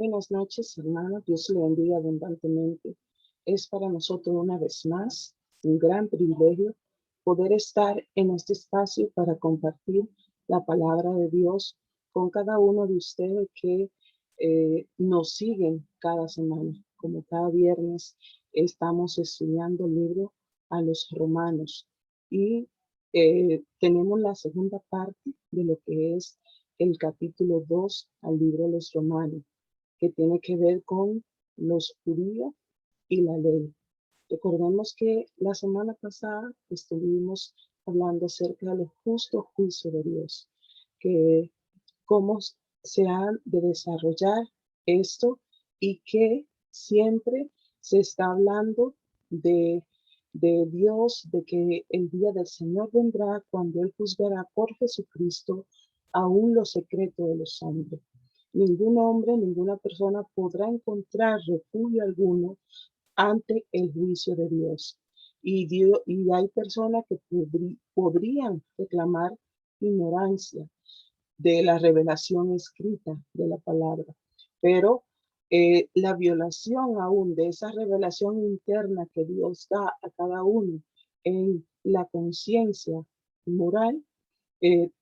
Buenas noches, hermanos. Dios le bendiga abundantemente. Es para nosotros una vez más un gran privilegio poder estar en este espacio para compartir la palabra de Dios con cada uno de ustedes que nos siguen cada semana. Como cada viernes estamos estudiando el libro a los romanos y tenemos la segunda parte de lo que es el capítulo 2 al libro de los romanos, que tiene que ver con los judíos y la ley. Recordemos que la semana pasada estuvimos hablando acerca de los justos juicios de Dios, que cómo se ha de desarrollar esto y que siempre se está hablando de, de Dios, de que el día del Señor vendrá cuando Él juzgará por Jesucristo aún los secretos de los hombres. Ningún hombre, ninguna persona podrá encontrar refugio alguno ante el juicio de Dios. Y hay personas que podrían reclamar ignorancia de la revelación escrita de la palabra, pero la violación aún de esa revelación interna que Dios da a cada uno en la conciencia moral,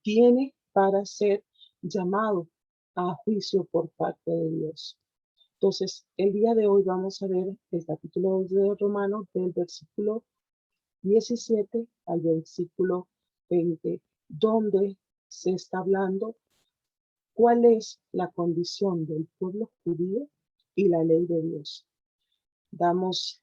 tiene para ser llamado a juicio por parte de Dios. Entonces, el día de hoy vamos a ver el capítulo 2 de Romanos del versículo 17 al versículo 20, donde se está hablando cuál es la condición del pueblo judío y la ley de Dios. Damos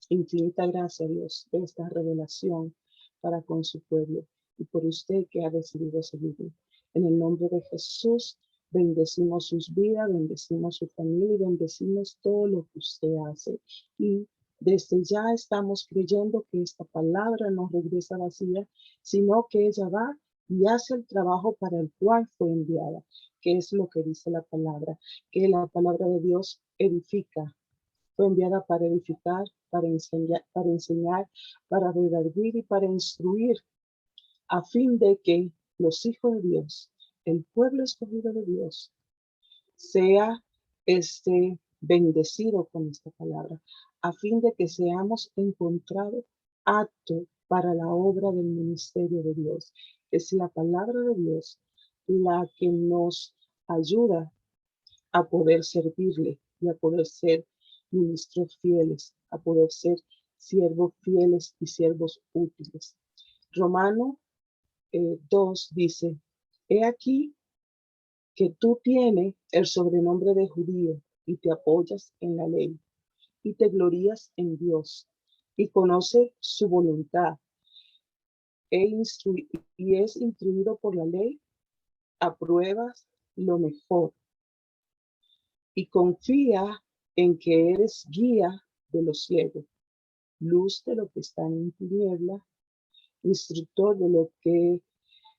infinita gracia a Dios de esta revelación para con su pueblo y por usted que ha decidido seguirlo. En el nombre de Jesús, bendecimos sus vidas, bendecimos su familia y bendecimos todo lo que usted hace. Y desde ya estamos creyendo que esta palabra no regresa vacía, sino que ella va y hace el trabajo para el cual fue enviada, que es lo que dice la palabra, que la palabra de Dios edifica. Fue enviada para edificar, para redarguir y para instruir, a fin de que los hijos de Dios, el pueblo escogido de Dios, sea bendecido con esta palabra, a fin de que seamos encontrados aptos para la obra del ministerio de Dios. Es la palabra de Dios la que nos ayuda a poder servirle y a poder ser ministros fieles, a poder ser siervos fieles y siervos útiles. Romano 2 dice, he aquí que tú tienes el sobrenombre de judío y te apoyas en la ley y te glorías en Dios y conoces su voluntad y es instruido por la ley, apruebas lo mejor y confía en que eres guía de los ciegos, luz de lo que están en tiniebla, instructor de lo que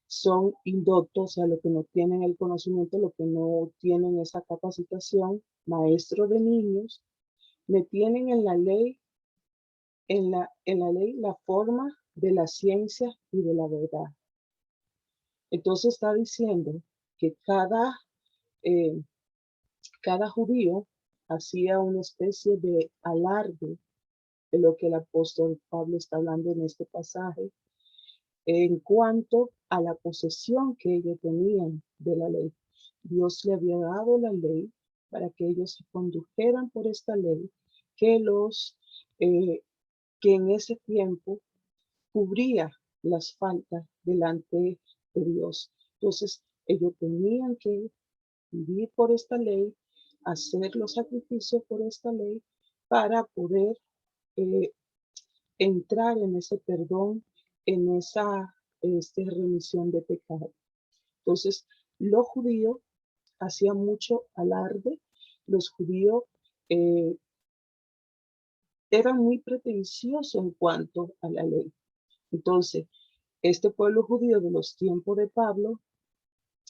son indoctos, a lo que no tienen el conocimiento, lo que no tienen esa capacitación, maestro de niños, me tienen en la ley, en la ley la forma de la ciencia y de la verdad. Entonces está diciendo que eh, cada judío hacía una especie de alarde de lo que el apóstol Pablo está hablando en este pasaje, en cuanto a la posesión que ellos tenían de la ley. Dios le había dado la ley para que ellos se condujeran por esta ley que eh, que en ese tiempo cubría las faltas delante de Dios. Entonces, ellos tenían que vivir por esta ley, hacer los sacrificios por esta ley para poder eh, entrar en ese perdón, en esa remisión de pecado. Entonces, los judíos hacían mucho alarde, los judíos eh, eran muy pretenciosos en cuanto a la ley. Entonces, este pueblo judío de los tiempos de Pablo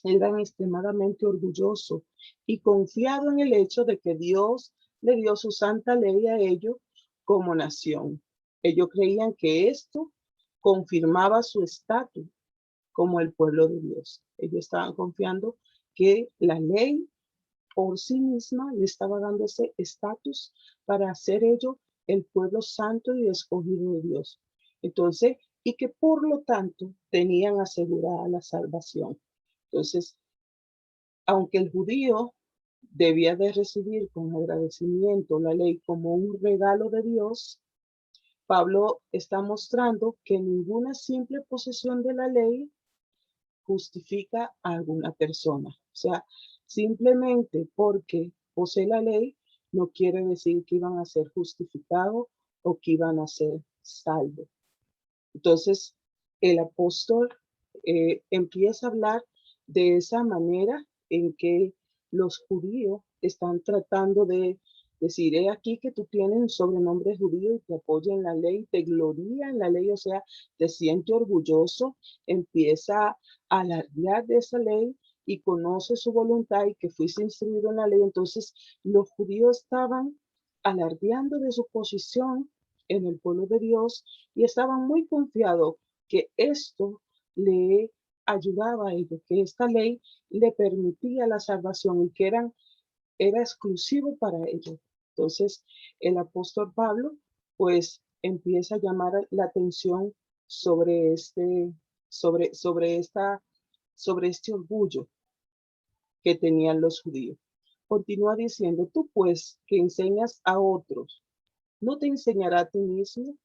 eran extremadamente orgullosos y confiado en el hecho de que Dios le dio su santa ley a ellos como nación. Ellos creían que esto confirmaba su estatus como el pueblo de Dios. Ellos estaban confiando que la ley por sí misma le estaba dando ese estatus para hacer ello el pueblo santo y escogido de Dios. Entonces, y que por lo tanto tenían asegurada la salvación. Entonces, aunque el judío debía de recibir con agradecimiento la ley como un regalo de Dios, Pablo está mostrando que ninguna simple posesión de la ley justifica a alguna persona. O sea, simplemente porque posee la ley no quiere decir que iban a ser justificados o que iban a ser salvos. Entonces, el apóstol empieza a hablar de esa manera en que los judíos están tratando de decir, he aquí que tú tienes un sobrenombre judío y te apoya en la ley, te gloria en la ley, o sea, te siente orgulloso, empieza a alardear de esa ley y conoce su voluntad y que fuiste instruido en la ley. Entonces, los judíos estaban alardeando de su posición en el pueblo de Dios y estaban muy confiados que esto le ayudaba a ellos, que esta ley le permitía la salvación y que era exclusivo para ellos. Entonces, el apóstol Pablo, pues, empieza a llamar la atención sobre sobre este orgullo que tenían los judíos. Continúa diciendo, tú pues que enseñas a otros, ¿no te enseñará a ti mismo?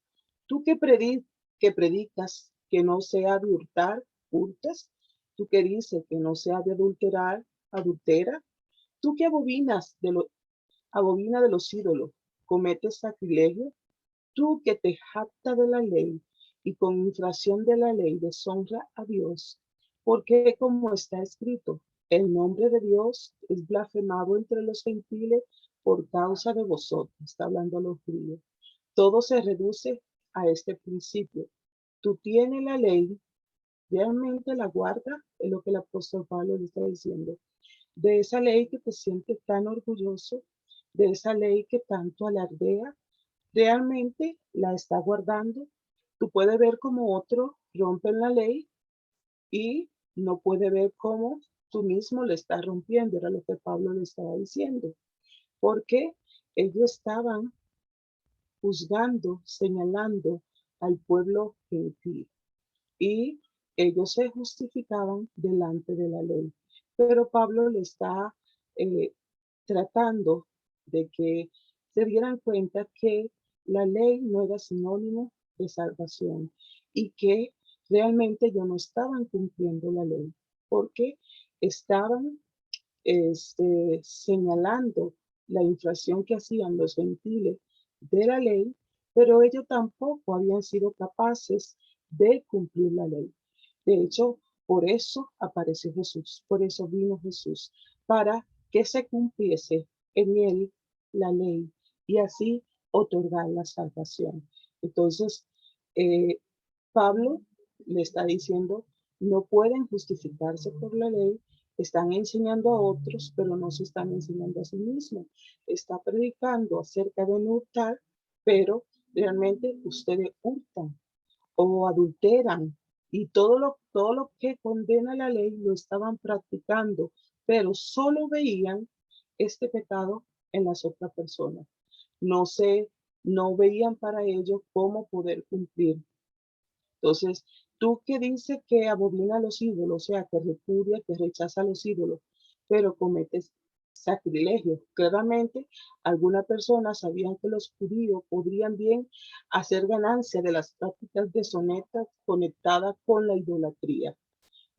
Tú que predicas que no se ha de hurtar, hurtas. Tú que dices que no se ha de adulterar, adultera. Tú que abobina de los ídolos, cometes sacrilegio. Tú que te jacta de la ley y con infracción de la ley deshonra a Dios. Porque como está escrito, el nombre de Dios es blasfemado entre los gentiles por causa de vosotros. Está hablando a los judíos. Todo se reduce a este principio. Tú tienes la ley, realmente la guarda, es lo que el apóstol Pablo le está diciendo. De esa ley que te sientes tan orgulloso, de esa ley que tanto alardea, realmente la está guardando. Tú puedes ver cómo otro rompen la ley y no puede ver cómo tú mismo le estás rompiendo, era lo que Pablo le estaba diciendo, porque ellos estaban juzgando, señalando al pueblo gentil y ellos se justificaban delante de la ley. Pero Pablo le está eh, tratando de que se dieran cuenta que la ley no era sinónimo de salvación y que realmente ellos no estaban cumpliendo la ley porque estaban señalando la infracción que hacían los gentiles de la ley, pero ellos tampoco habían sido capaces de cumplir la ley. De hecho, por eso apareció Jesús, por eso vino Jesús, para que se cumpliese en él la ley y así otorgar la salvación. Entonces, eh, Pablo le está diciendo, no pueden justificarse por la ley, están enseñando a otros, pero no se están enseñando a sí mismos. Está predicando acerca de no hurtar, pero realmente ustedes hurtan o adulteran y todo lo que condena la ley lo estaban practicando, pero solo veían este pecado en las otras personas. No se, no veían para ellos cómo poder cumplir. Entonces, tú que dices que abomina a los ídolos, o sea, que repudia, que rechaza a los ídolos, pero cometes sacrilegio. Claramente, algunas personas sabían que los judíos podrían bien hacer ganancia de las prácticas deshonestas conectadas con la idolatría.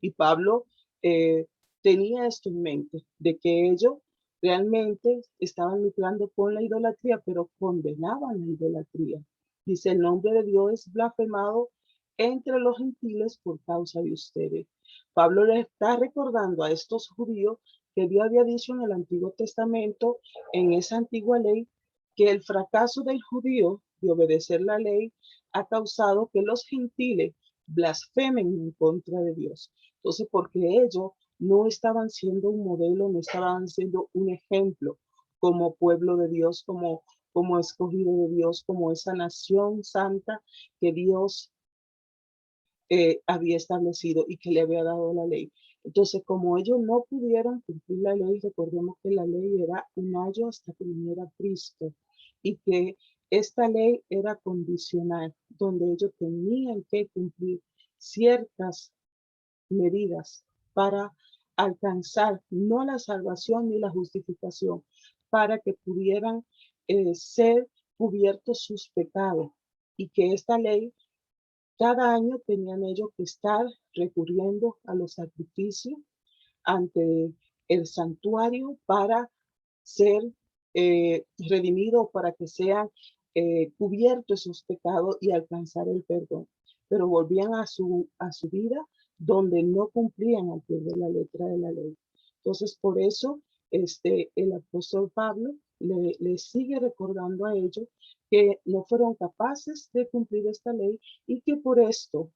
Y Pablo eh, tenía esto en mente, de que ellos realmente estaban lucrando con la idolatría, pero condenaban la idolatría. Dice, el nombre de Dios es blasfemado entre los gentiles por causa de ustedes. Pablo le está recordando a estos judíos que Dios había dicho en el Antiguo Testamento, en esa antigua ley, que el fracaso del judío de obedecer la ley ha causado que los gentiles blasfemen en contra de Dios. Entonces, porque ellos no estaban siendo un modelo, no estaban siendo un ejemplo como pueblo de Dios, como escogido de Dios, como esa nación santa que Dios había establecido y que le había dado la ley. Entonces, como ellos no pudieron cumplir la ley, recordemos que la ley era un año hasta que viniera Cristo y que esta ley era condicional, donde ellos tenían que cumplir ciertas medidas para alcanzar no la salvación ni la justificación, para que pudieran ser cubiertos sus pecados y que esta ley cada año tenían ellos que estar recurriendo a los sacrificios ante el santuario para ser redimidos, para que sean cubiertos sus pecados y alcanzar el perdón. Pero volvían a su vida donde no cumplían al pie de la letra de la ley. Entonces, por eso el apóstol Pablo le sigue recordando a ellos que no fueron capaces de cumplir esta ley y que por esto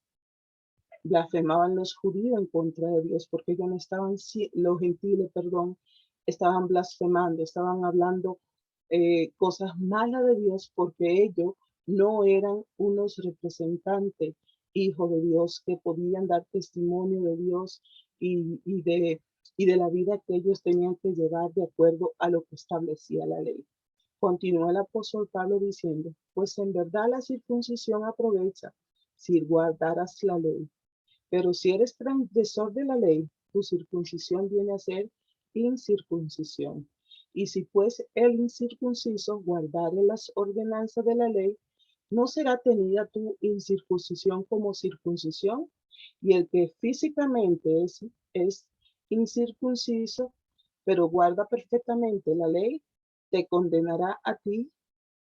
blasfemaban los judíos en contra de Dios, porque ellos no estaban, los gentiles, perdón, estaban blasfemando, estaban hablando cosas malas de Dios, porque ellos no eran unos representantes, hijos de Dios, que podían dar testimonio de Dios y de la vida que ellos tenían que llevar de acuerdo a lo que establecía la ley. Continúa el apóstol Pablo diciendo, pues en verdad la circuncisión aprovecha si guardaras la ley. Pero si eres transgresor de la ley, tu circuncisión viene a ser incircuncisión. Y si pues el incircunciso guardare las ordenanzas de la ley, ¿no será tenida tu incircuncisión como circuncisión? Y el que físicamente es incircunciso, pero guarda perfectamente la ley, te condenará a ti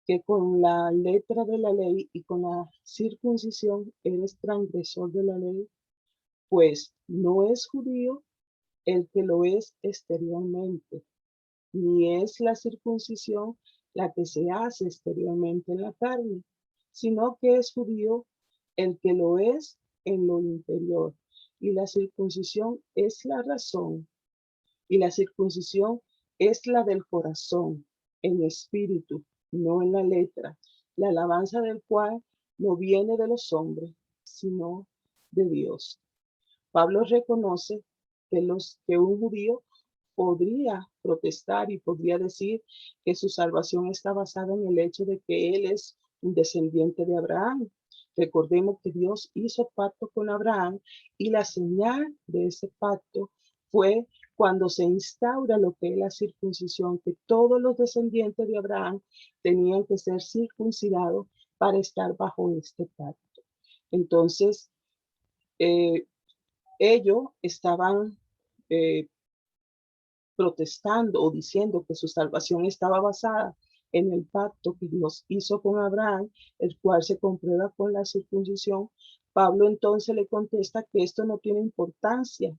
que con la letra de la ley y con la circuncisión eres transgresor de la ley, pues no es judío el que lo es exteriormente, ni es la circuncisión la que se hace exteriormente en la carne, sino que es judío el que lo es en lo interior. Y la circuncisión es la razón, y la circuncisión es la del corazón, en espíritu, no en la letra, la alabanza del cual no viene de los hombres, sino de Dios. Pablo reconoce que un judío podría protestar y podría decir que su salvación está basada en el hecho de que él es un descendiente de Abraham. Recordemos que Dios hizo pacto con Abraham y la señal de ese pacto fue cuando se instaura lo que es la circuncisión, que todos los descendientes de Abraham tenían que ser circuncidados para estar bajo este pacto. Entonces, eh, ellos estaban eh, protestando o diciendo que su salvación estaba basada en el pacto que Dios hizo con Abraham, el cual se comprueba con la circuncisión. Pablo entonces le contesta que esto no tiene importancia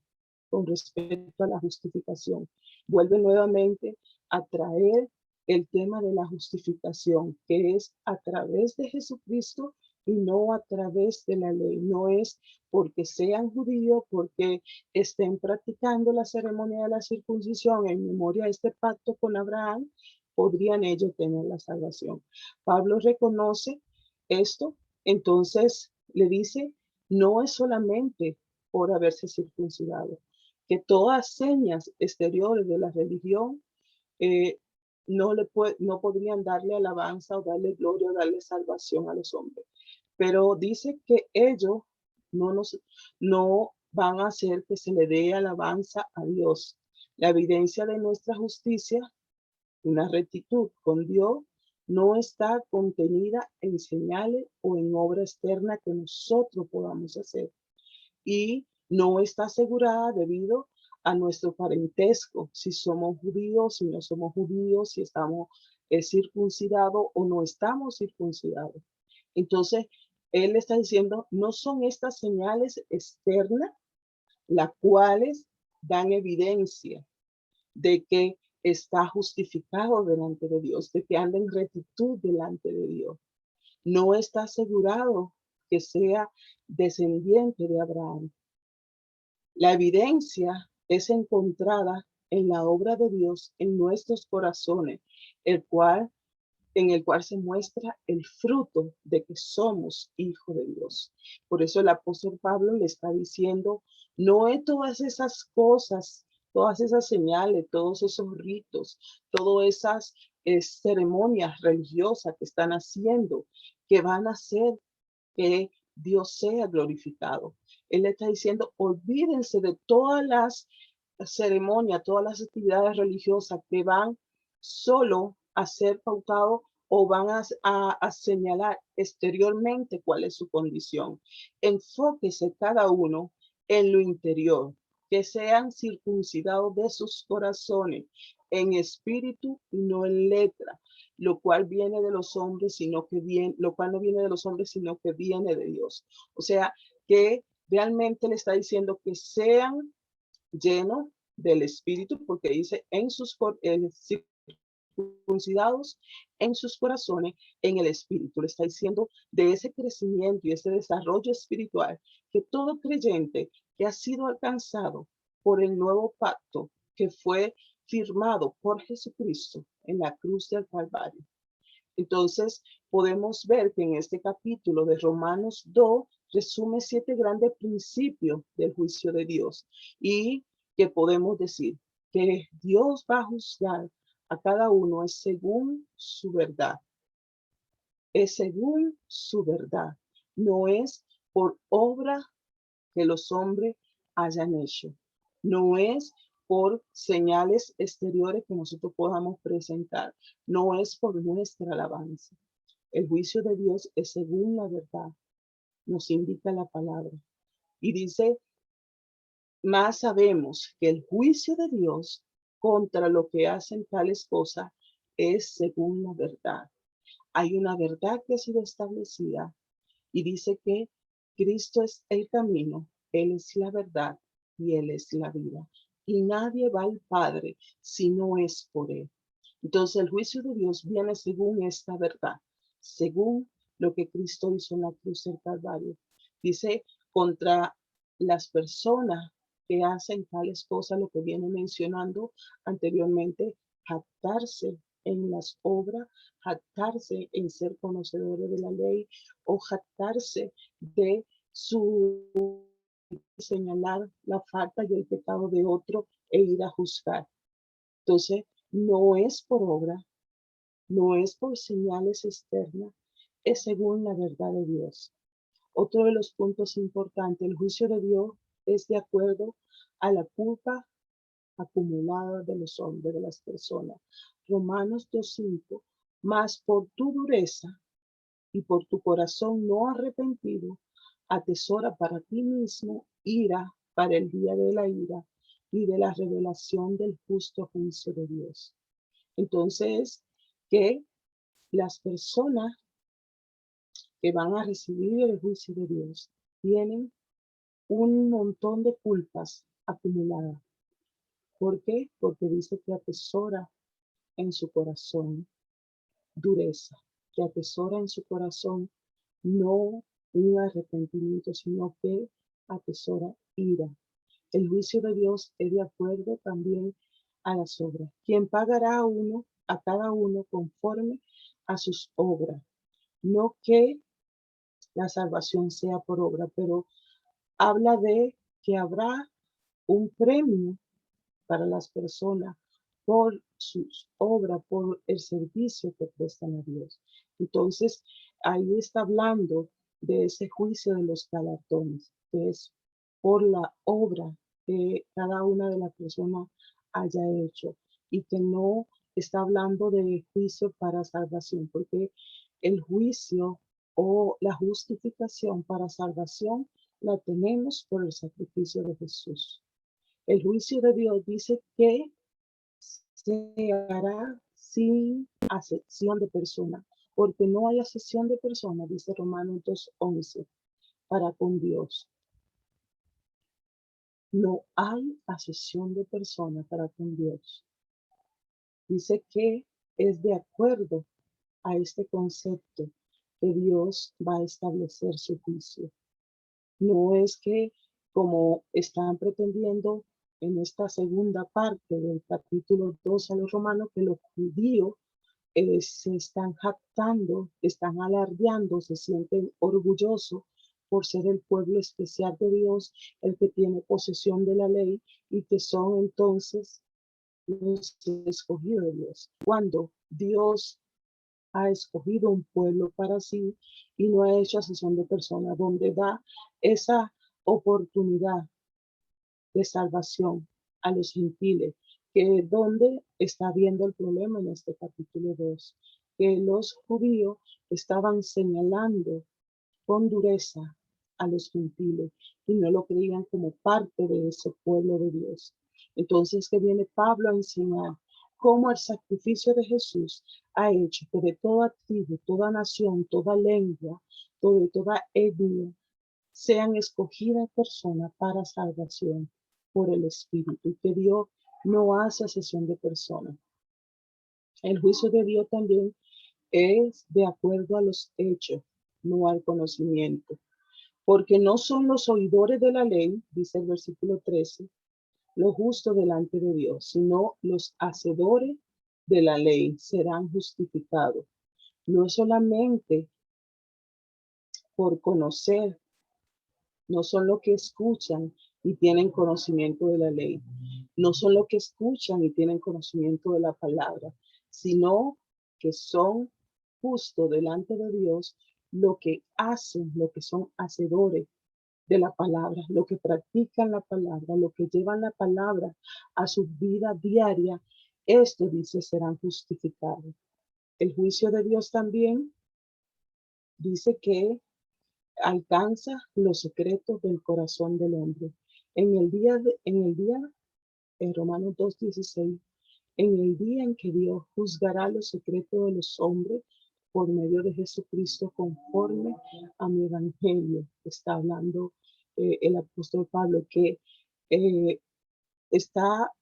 con respecto a la justificación. Vuelve nuevamente a traer el tema de la justificación, que es a través de Jesucristo y no a través de la ley. No es porque sean judíos, porque estén practicando la ceremonia de la circuncisión en memoria de este pacto con Abraham, podrían ellos tener la salvación. Pablo reconoce esto, entonces le dice, no es solamente por haberse circuncidado, que todas señas exteriores de la religión eh, no podrían darle alabanza o darle gloria o darle salvación a los hombres. Pero dice que ellos no van a hacer que se le dé alabanza a Dios. La evidencia de nuestra justicia, una rectitud con Dios, no está contenida en señales o en obra externa que nosotros podamos hacer. Y no está asegurada debido a nuestro parentesco, si somos judíos, si no somos judíos, si estamos circuncidados o no estamos circuncidados. Entonces, él está diciendo, no son estas señales externas las cuales dan evidencia de que está justificado delante de Dios, de que anda en rectitud delante de Dios. No está asegurado que sea descendiente de Abraham. La evidencia es encontrada en la obra de Dios en nuestros corazones, el cual en el cual se muestra el fruto de que somos hijos de Dios. Por eso el apóstol Pablo le está diciendo, no es todas esas cosas, todas esas señales, todos esos ritos, todas esas ceremonias religiosas que están haciendo, que van a hacer que Dios sea glorificado. Él le está diciendo, olvídense de todas las ceremonias, todas las actividades religiosas que van solo a ser pautados o van a señalar exteriormente cuál es su condición. Enfóquese cada uno en lo interior, que sean circuncidados de sus corazones en espíritu y no en letra, lo cual viene de los hombres, sino que viene, lo cual no viene de los hombres, sino que viene de Dios. O sea, que realmente le está diciendo que sean llenos del Espíritu, porque dice en sus circuncidados en sus corazones, en el Espíritu. Le está diciendo de ese crecimiento y ese desarrollo espiritual que todo creyente que ha sido alcanzado por el nuevo pacto que fue firmado por Jesucristo en la cruz del Calvario. Entonces, podemos ver que en este capítulo de Romanos 2 resume 7 grandes principios del juicio de Dios y que podemos decir que Dios va a juzgar a cada uno es según su verdad. Es según su verdad. No es por obra que los hombres hayan hecho. No es por señales exteriores que nosotros podamos presentar. No es por nuestra alabanza. El juicio de Dios es según la verdad, nos indica la palabra. Y dice, más sabemos que el juicio de Dios contra lo que hacen tales cosas es según la verdad. Hay una verdad que ha sido establecida y dice que Cristo es el camino, Él es la verdad y Él es la vida. Y nadie va al Padre si no es por Él. Entonces el juicio de Dios viene según esta verdad, según lo que Cristo hizo en la cruz del Calvario. Dice contra las personas que hacen tales cosas, lo que viene mencionando anteriormente, jactarse en las obras, jactarse en ser conocedores de la ley o jactarse de su señalar la falta y el pecado de otro e ir a juzgar. Entonces, no es por obra, no es por señales externas, es según la verdad de Dios. Otro de los puntos importantes, el juicio de Dios es de acuerdo a la culpa acumulada de los hombres, de las personas. Romanos 2:5, mas por tu dureza y por tu corazón no arrepentido, atesora para ti mismo ira para el día de la ira y de la revelación del justo juicio de Dios. Entonces, que las personas que van a recibir el juicio de Dios tienen un montón de culpas acumuladas. ¿Por qué? Porque dice que atesora en su corazón dureza, que atesora en su corazón no un arrepentimiento, sino que atesora ira. El juicio de Dios es de acuerdo también a las obras. Quien pagará a cada uno conforme a sus obras. No que la salvación sea por obra, pero habla de que habrá un premio para las personas por sus obras, por el servicio que prestan a Dios. Entonces, ahí está hablando de ese juicio de los galardones, que es por la obra que cada una de las personas haya hecho y que no está hablando de juicio para salvación, porque el juicio o la justificación para salvación la tenemos por el sacrificio de Jesús. El juicio de Dios dice que se hará sin acepción de persona, porque no hay acepción de persona, dice Romanos 2:11, para con Dios. No hay acepción de persona para con Dios. Dice que es de acuerdo a este concepto que Dios va a establecer su juicio. No es que, como están pretendiendo en esta segunda parte del capítulo 2 a los romanos, que los judíos se están jactando, están alardeando, se sienten orgullosos por ser el pueblo especial de Dios, el que tiene posesión de la ley y que son entonces los escogidos de Dios. Cuando Dios ha escogido un pueblo para sí y no ha hecho asesión de personas, donde da esa oportunidad de salvación a los gentiles, que es donde está viendo el problema en este capítulo 2, que los judíos estaban señalando con dureza a los gentiles y no lo creían como parte de ese pueblo de Dios. Entonces que viene Pablo a enseñar cómo el sacrificio de Jesús ha hecho que de toda tribu, toda nación, toda lengua, toda etnia, sean escogidas personas para salvación por el Espíritu, y que Dios no hace acepción de personas. El juicio de Dios también es de acuerdo a los hechos, no al conocimiento, porque no son los oidores de la ley, dice el versículo 13, los justos delante de Dios, sino los hacedores de la ley serán justificados. No solamente por conocer, no son los que escuchan y tienen conocimiento de la ley, no son los que escuchan y tienen conocimiento de la palabra, sino que son justos delante de Dios, lo que hacen, lo que son hacedores de la palabra, lo que practican la palabra, lo que llevan la palabra a su vida diaria, esto dice serán justificados. El juicio de Dios también dice que alcanza los secretos del corazón del hombre. En Romanos 2:16, en el día en que Dios juzgará los secretos de los hombres por medio de Jesucristo conforme a mi evangelio. Está hablando el apóstol Pablo, que está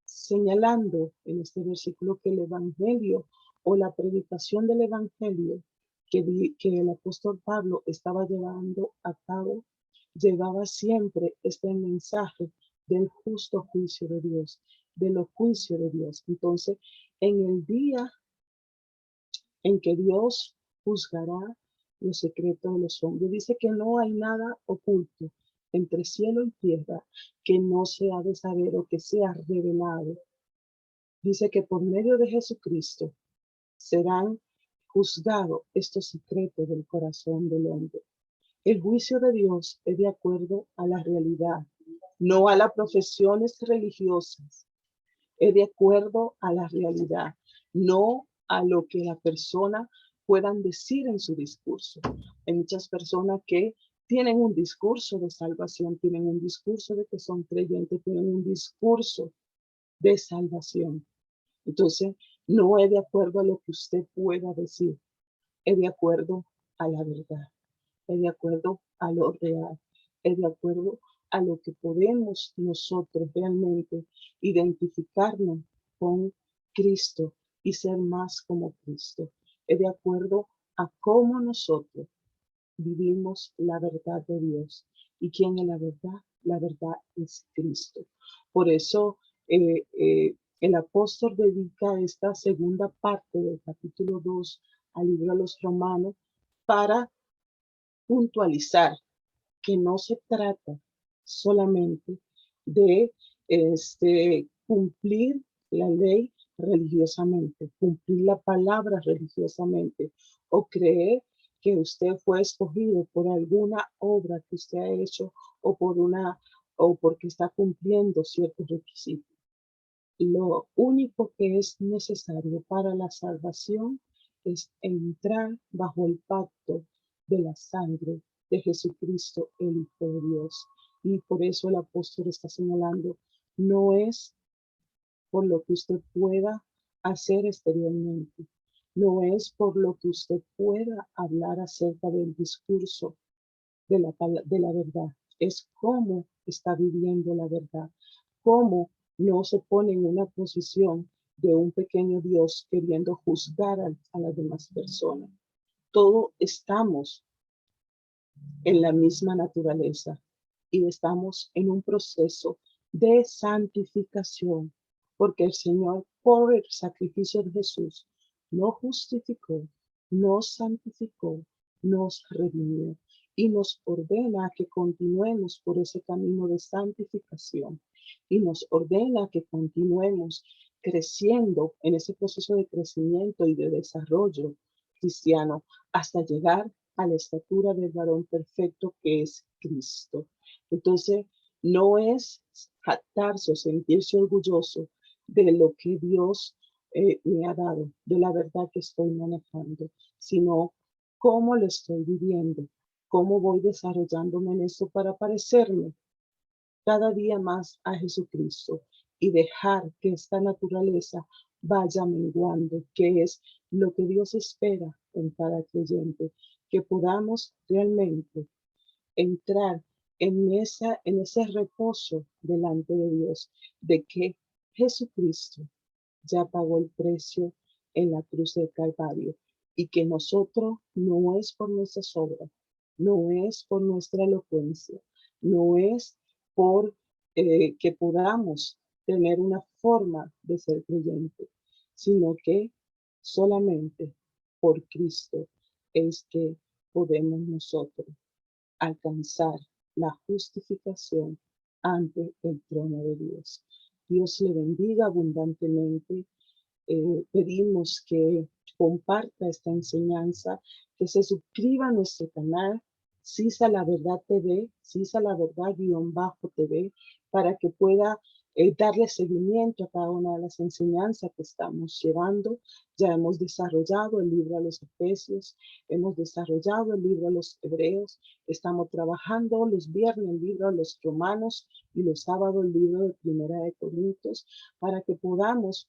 señalando en este versículo que el evangelio o la predicación del evangelio que el apóstol Pablo estaba llevando a cabo, llevaba siempre este mensaje del justo juicio de Dios, de los juicios de Dios. Entonces, en el día en que Dios juzgará los secretos de los hombres, dice que no hay nada oculto entre cielo y tierra que no se ha de saber o que sea revelado. Dice que por medio de Jesucristo serán juzgados estos secretos del corazón del hombre. El juicio de Dios es de acuerdo a la realidad, no a las profesiones religiosas, es de acuerdo a la realidad, no a lo que la persona puedan decir en su discurso. Hay muchas personas que tienen un discurso de salvación, tienen un discurso de que son creyentes, tienen un discurso de salvación. Entonces, no es de acuerdo a lo que usted pueda decir, es de acuerdo a la verdad, es de acuerdo a lo real, es de acuerdo a lo que podemos nosotros realmente identificarnos con Cristo y ser más como Cristo. Es de acuerdo a cómo nosotros vivimos la verdad de Dios. ¿Y quién es la verdad? La verdad es Cristo. Por eso el apóstol dedica esta segunda parte del capítulo 2 al libro de los Romanos para puntualizar que no se trata solamente de cumplir la ley religiosamente, cumplir la palabra religiosamente, o creer que usted fue escogido por alguna obra que usted ha hecho o porque está cumpliendo ciertos requisitos. Lo único que es necesario para la salvación es entrar bajo el pacto de la sangre de Jesucristo, el Hijo de Dios. Y por eso el apóstol está señalando, no es por lo que usted pueda hacer exteriormente, no es por lo que usted pueda hablar acerca del discurso de la verdad, es cómo está viviendo la verdad, cómo no se pone en una posición de un pequeño Dios queriendo juzgar a las demás personas. Todos estamos en la misma naturaleza y estamos en un proceso de santificación, porque el Señor, por el sacrificio de Jesús, nos justificó, nos santificó, nos redimió y nos ordena a que continuemos por ese camino de santificación y nos ordena que continuemos creciendo en ese proceso de crecimiento y de desarrollo cristiano hasta llegar a la estatura del varón perfecto que es Cristo. Entonces, no es jactarse o sentirse orgulloso de lo que Dios me ha dado, de la verdad que estoy manejando, sino cómo lo estoy viviendo, cómo voy desarrollándome en esto para parecerme cada día más a Jesucristo y dejar que esta naturaleza vaya menguando, que es lo que Dios espera en cada creyente, que podamos realmente entrar en ese reposo delante de Dios, de que Jesucristo ya pagó el precio en la cruz del Calvario y que nosotros no es por nuestras obras, no es por nuestra elocuencia, no es por que podamos tener una forma de ser creyente, sino que solamente por Cristo es que podemos nosotros alcanzar la justificación ante el trono de Dios. Dios le bendiga abundantemente. Pedimos que comparta esta enseñanza, que se suscriba a nuestro canal, Sisa la Verdad TV, Sisa la Verdad _TV, para que pueda darle seguimiento a cada una de las enseñanzas que estamos llevando. Ya hemos desarrollado el libro a los Efesios, hemos desarrollado el libro a los Hebreos, estamos trabajando los viernes el libro a los Romanos y los sábados el libro de Primera de Corintios, para que podamos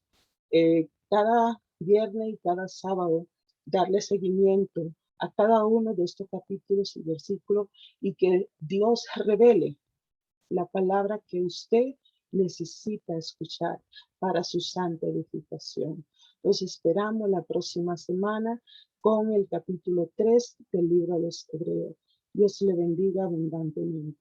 cada viernes y cada sábado darle seguimiento a cada uno de estos capítulos y versículos y que Dios revele la palabra que usted necesita escuchar para su santa edificación. Los esperamos la próxima semana con el capítulo 3 del libro de los Hebreos. Dios le bendiga abundantemente.